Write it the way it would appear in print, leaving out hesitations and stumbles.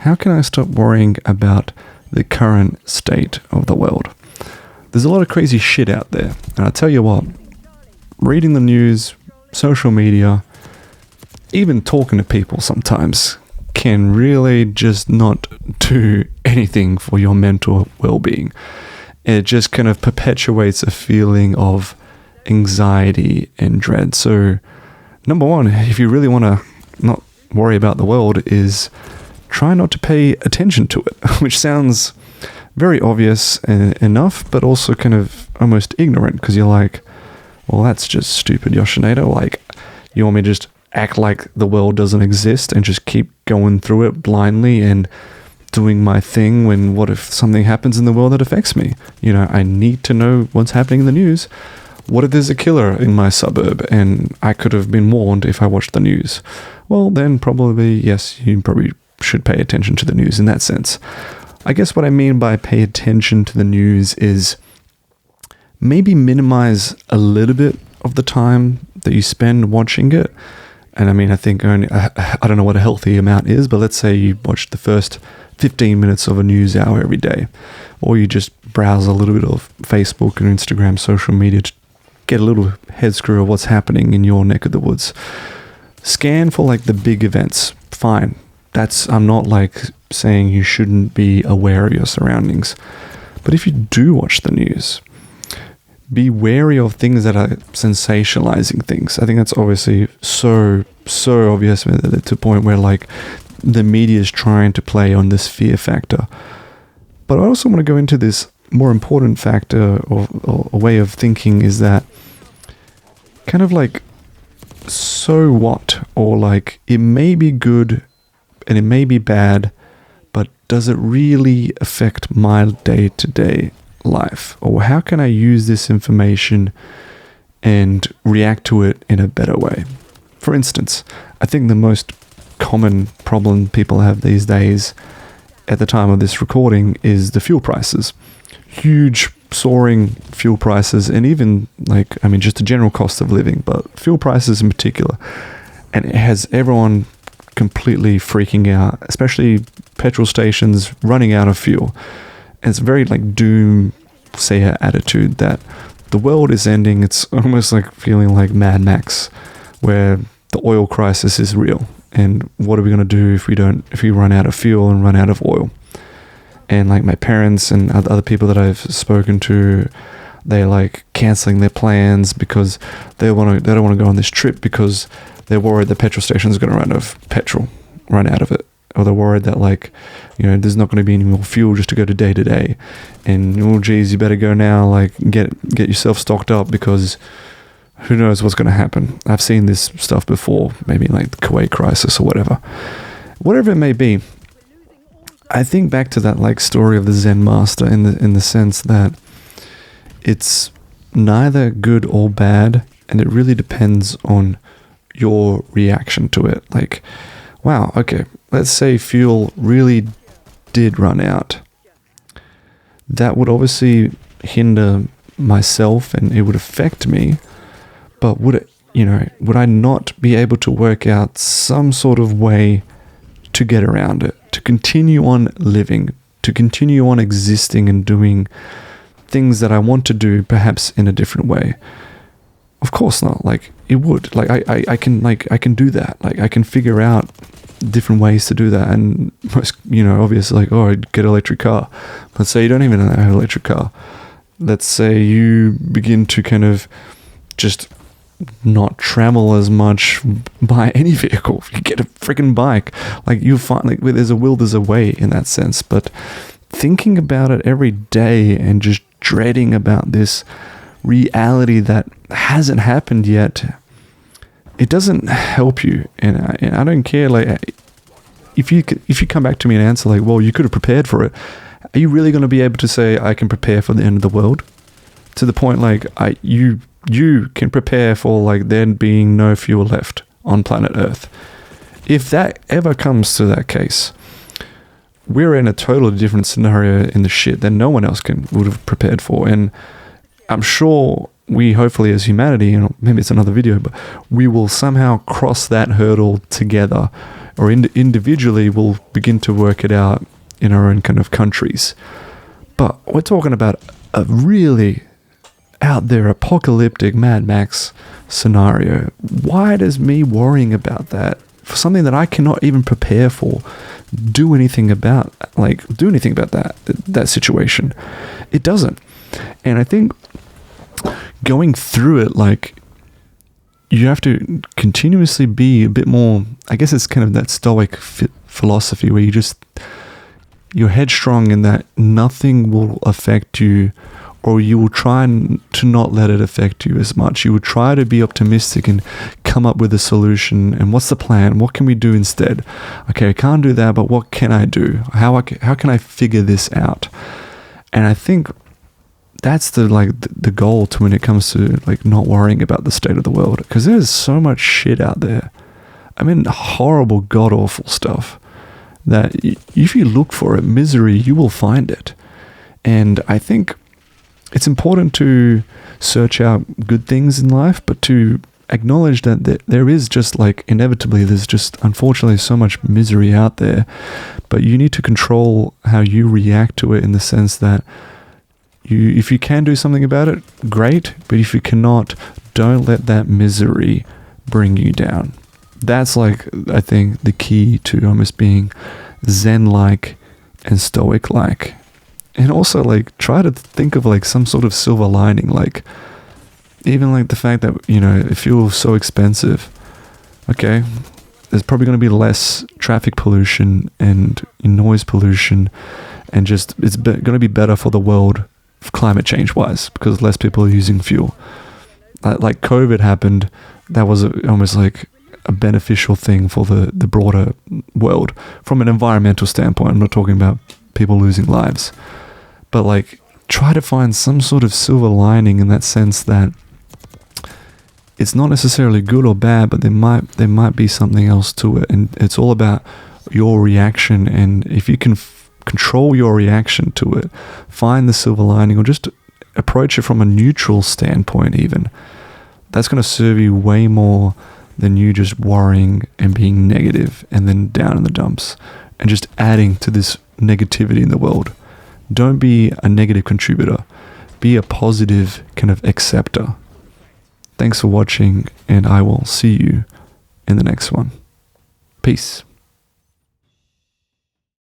How can I stop worrying about the current state of the world? There's a lot of crazy shit out there. And I tell you what, reading the news, social media, even talking to people sometimes can really just not do anything for your mental well-being. It just kind of perpetuates a feeling of anxiety and dread. So, number one, if you really want to not worry about the world, is try not to pay attention to it, which sounds very obvious enough, but also kind of almost ignorant, because you're like, well, that's just stupid, Yoshinada. Like, you want me to just act like the world doesn't exist and just keep going through it blindly and doing my thing when what if something happens in the world that affects me? You know, I need to know what's happening in the news. What if there's a killer in my suburb and I could have been warned if I watched the news? Well, then probably, yes, you probably should pay attention to the news in that sense. I guess what I mean by pay attention to the news is maybe minimize a little bit of the time that you spend watching it. And I mean, I think only, I don't know what a healthy amount is, but let's say you watch the first 15 minutes of a news hour every day, or you just browse a little bit of Facebook and Instagram, social media to get a little head screw of what's happening in your neck of the woods. Scan for like the big events. Fine. I'm not like saying you shouldn't be aware of your surroundings. But if you do watch the news, be wary of things that are sensationalizing things. I think that's obviously so obvious to the point where like the media is trying to play on this fear factor. But I also want to go into this more important factor or a way of thinking, is that kind of like, so what? Or like, it may be good and it may be bad, but does it really affect my day-to-day life? Or how can I use this information and react to it in a better way? For instance, I think the most common problem people have these days at the time of this recording is the fuel prices. Huge soaring fuel prices, and even like, I mean, just the general cost of living, but fuel prices in particular. And it has everyone completely freaking out, especially petrol stations running out of fuel. And it's very like doomsayer attitude that the world is ending. It's almost like feeling like Mad Max, where the oil crisis is real. And what are we going to do if we run out of fuel and run out of oil? And like my parents and other people that I've spoken to, they're like canceling their plans because they don't want to go on this trip because they're worried the petrol station is going to run out of it. Or they're worried that like, you know, there's not going to be any more fuel just to go to day, and oh geez, you better go now, like get yourself stocked up, because who knows what's going to happen. I've seen this stuff before, maybe like the Kuwait crisis or whatever it may be. I think back to that like story of the Zen master in the sense that it's neither good or bad, and it really depends on your reaction to it. Like, wow, okay, let's say fuel really did run out. That would obviously hinder myself and it would affect me, but would I not be able to work out some sort of way to get around it, to continue on living, to continue on existing and doing things that I want to do, perhaps in a different way? Of course not. Like, it would. Like, I can do that. Like, I can figure out different ways to do that. And most, obviously, like, oh, I'd get an electric car. Let's say you don't even have an electric car. Let's say you begin to kind of just not travel as much by any vehicle. You get a freaking bike. Like, you find, like, where there's a will, there's a way in that sense. But thinking about it every day and just dreading about this reality that hasn't happened yet, it doesn't help you. And I don't care, like, if you come back to me and answer like, well, you could have prepared for it, are you really going to be able to say I can prepare for the end of the world? To the point like you can prepare for like there being no fuel left on planet Earth. If that ever comes to that case, we're in a totally different scenario in the shit that no one else would have prepared for. And I'm sure we hopefully as humanity, and maybe it's another video, but we will somehow cross that hurdle together, or individually we'll begin to work it out in our own kind of countries. But we're talking about a really out there apocalyptic Mad Max scenario. Why does me worrying about that, for something that I cannot even prepare for, do anything about that situation? It doesn't. And I think going through it, like, you have to continuously be a bit more, I guess it's kind of that stoic philosophy where you're headstrong in that nothing will affect you, or you will try to not let it affect you as much. You will try to be optimistic and come up with a solution. And what's the plan? What can we do instead? Okay, I can't do that, but what can I do? How can I figure this out? And I think that's the goal to when it comes to like not worrying about the state of the world, because there's so much shit out there. I mean, horrible, god awful stuff that if you look for it, misery, you will find it. And I think it's important to search out good things in life, but to acknowledge that there is just like inevitably, there's just unfortunately so much misery out there, but you need to control how you react to it, in the sense that if you can do something about it, great, but if you cannot, don't let that misery bring you down. That's like, I think, the key to almost being Zen-like and Stoic-like. And also, like, try to think of like some sort of silver lining, like even like the fact that, you know, if fuel's so expensive, okay, there's probably going to be less traffic pollution and noise pollution, and just it's going to be better for the world climate change wise, because less people are using fuel. Like COVID happened, that was almost like a beneficial thing for the broader world from an environmental standpoint. I'm not talking about people losing lives, but like try to find some sort of silver lining in that sense, that it's not necessarily good or bad, but there might be something else to it, and it's all about your reaction. And if you can control your reaction to it, find the silver lining, or just approach it from a neutral standpoint even, that's going to serve you way more than you just worrying and being negative and then down in the dumps and just adding to this negativity in the world. Don't be a negative contributor. Be a positive kind of acceptor. Thanks for watching, and I will see you in the next one. Peace.